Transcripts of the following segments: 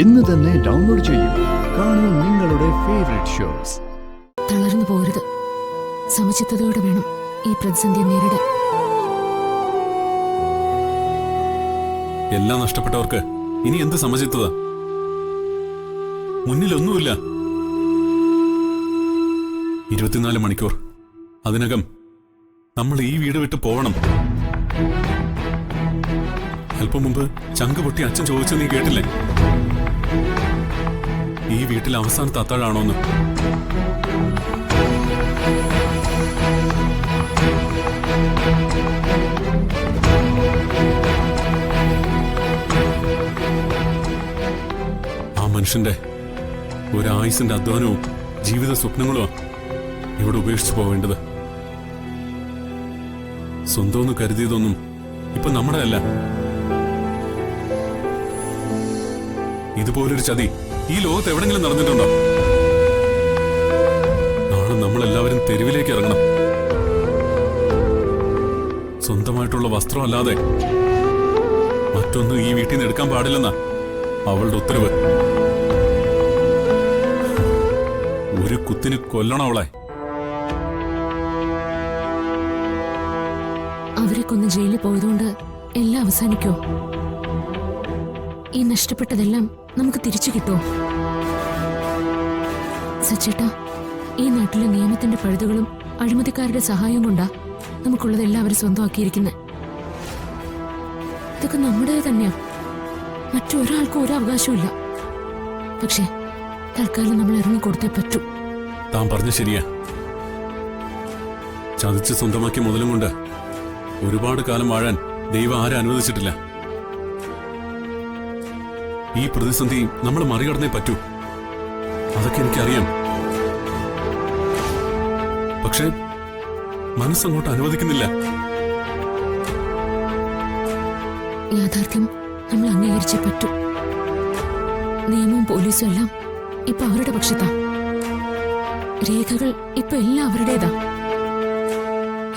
ഇന്ന് തന്നെ ഡൗൺലോഡ് ചെയ്യൂ. കാണൂ നിങ്ങളുടെ ഫേവറേറ്റ് ഷോസ്. തളർന്നു പോകരുത്. സമചിത്തതയോടെ വേണം ഈ പ്രതിസന്ധി നേരിടാൻ. എല്ലാം നഷ്ടപ്പെട്ടവർക്ക് ഇനി എന്ത് സമചിത്തത? മുന്നിലൊന്നുമില്ല. 24 മണിക്കൂർ അതിനകം നമ്മൾ ഈ വീട് വിട്ട് പോവണം. അല്പം മുമ്പ് ചങ്ക് പൊട്ടി അച്ഛൻ ചോദിച്ചു, നീ കേട്ടില്ലേ? ഈ വീട്ടിൽ അവസാനത്തെ അത്താഴാണോന്ന്. ആ മനുഷ്യന്റെ ഒരായുസിന്റെ അധ്വാനവും ജീവിത സ്വപ്നങ്ങളും ഇവിടെ ഉപേക്ഷിച്ചു പോവേണ്ടത്. സ്വന്തമെന്ന് കരുതിയതൊന്നും ഇപ്പൊ നമ്മുടെ അല്ല. ഇതുപോലൊരു ചതി ഈ ലോകത്ത് എവിടെങ്കിലും നടന്നിട്ടുണ്ടോ? നാളെ നമ്മളെല്ലാവരും തെരുവിലേക്ക് ഇറങ്ങണം. സ്വന്തമായിട്ടുള്ള വസ്ത്രമല്ലാതെ മറ്റൊന്നും ഈ വീട്ടിൽ നിന്ന് എടുക്കാൻ പാടില്ലെന്നാ അവളുടെ ഉത്തരവ്. ഒരു കുത്തിന് കൊല്ലണം അവളെ. അവരെ കൊന്ന് ജയിലിൽ പോയതുകൊണ്ട് എല്ലാം അവസാനിക്കോ? ഈ നഷ്ടപ്പെട്ടതെല്ലാം നമുക്ക് തിരിച്ചു കിട്ടുമോ? സച്ചേട്ടാ, ഈ നാട്ടിലെ നിയമത്തിന്റെ പഴുതുകളും അഴിമതിക്കാരുടെ സഹായം കൊണ്ടാ നമുക്കുള്ളതെല്ലാം അവർ സ്വന്തമാക്കിയിരിക്കുന്നത്. ഇതൊക്കെ നമ്മുടെ തന്നെയാ. മറ്റൊരാൾക്കും ഒരു അവകാശമില്ല. പക്ഷേ തൽക്കാലം നമ്മൾ ഇറങ്ങിക്കൊടുത്തേ പറ്റൂ. താൻ പറഞ്ഞ ശരിയാ. ചതിച്ച് സ്വന്തമാക്കിയ മുതലും കൊണ്ട് ഒരുപാട് കാലം വാഴാൻ ദൈവം ആരും അനുവദിച്ചിട്ടില്ല. ഈ പ്രതിസന്ധി നമ്മൾ മറികടന്നേ പറ്റൂ. അതൊക്കെ എനിക്കറിയാം. പക്ഷേ മനസ്സങ്ങോട്ട് അനുവദിക്കുന്നില്ല. യാഥാർത്ഥ്യം നമ്മൾ അംഗീകരിച്ചേ പറ്റൂ. നിയമവും പോലീസും എല്ലാം ഇപ്പൊ അവരുടെ പക്ഷത്താ. രേഖകൾ ഇപ്പൊ എല്ലാം അവരുടേതാ.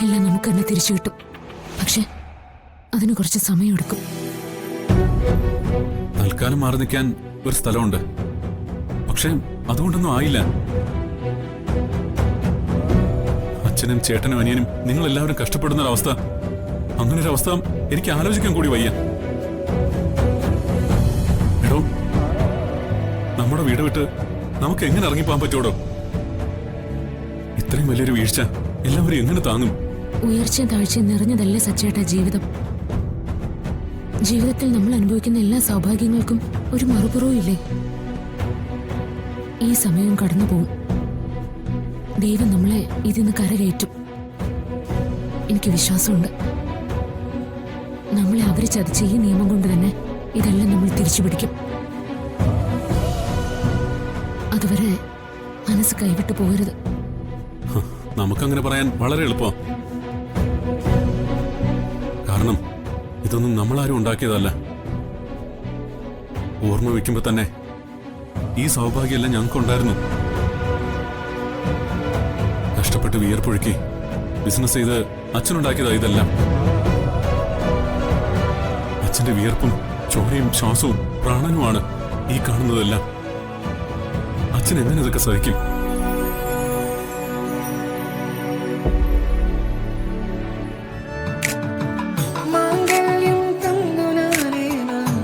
എല്ലാം നമുക്ക് തന്നെ തിരിച്ചു കിട്ടും. പക്ഷെ അതിന് കുറച്ച് സമയമെടുക്കും. തൽക്കാലം മാറി നിൽക്കാൻ ഒരു സ്ഥലമുണ്ട്. പക്ഷെ അതുകൊണ്ടൊന്നും ആയില്ല. അച്ഛനും ചേട്ടനും അനിയനും നിങ്ങൾ എല്ലാവരും കഷ്ടപ്പെടുന്ന ഒരവസ്ഥ, അങ്ങനൊരവസ്ഥ എനിക്ക് ആലോചിക്കാൻ കൂടി വയ്യ. എടോ, നമ്മുടെ വീട് വിട്ട് നമുക്ക് എങ്ങനെ ഇറങ്ങിപ്പോകാൻ പറ്റൂടോ? ഇത്രയും വലിയൊരു വീഴ്ച എല്ലാവരും എങ്ങനെ താങ്ങും? ഉയർച്ചയും താഴ്ചയും നിറഞ്ഞതല്ലേ സച്ചേട്ട ജീവിതം. ജീവിതത്തിൽ നമ്മൾ അനുഭവിക്കുന്ന എല്ലാ സൗഭാഗ്യങ്ങൾക്കും ഒരു മറുപുറവും ഇല്ലേ? ഈ സമയവും കടന്നു പോവും. ദൈവം നമ്മളെ ഇതിന്ന് കരകയറ്റും. എനിക്ക് വിശ്വാസമുണ്ട്. നമ്മളെ അവര് ചതിച്ച ഈ നിയമം കൊണ്ട് തന്നെ ഇതെല്ലാം നമ്മൾ തിരിച്ചു പിടിക്കും. അതുവരെ മനസ്സ് കൈവിട്ടു പോകരുത്. നമുക്കങ്ങനെ പറയാൻ വളരെ എളുപ്പം. കാരണം ഇതൊന്നും നമ്മളാരും ഉണ്ടാക്കിയതല്ല. ഓർമ്മ വയ്ക്കുമ്പോ തന്നെ ഈ സൗഭാഗ്യമെല്ലാം ഞങ്ങൾക്കുണ്ടായിരുന്നു. കഷ്ടപ്പെട്ട് വിയർപ്പൊഴുക്കി ബിസിനസ് ചെയ്ത് അച്ഛനുണ്ടാക്കിയതാ ഇതെല്ലാം. അച്ഛന്റെ വിയർപ്പും ചോരയും ശ്വാസവും പ്രാണനുമാണ് ഈ കാണുന്നതെല്ലാം. അച്ഛൻ എങ്ങനെ ഇതൊക്കെ സഹിക്കും?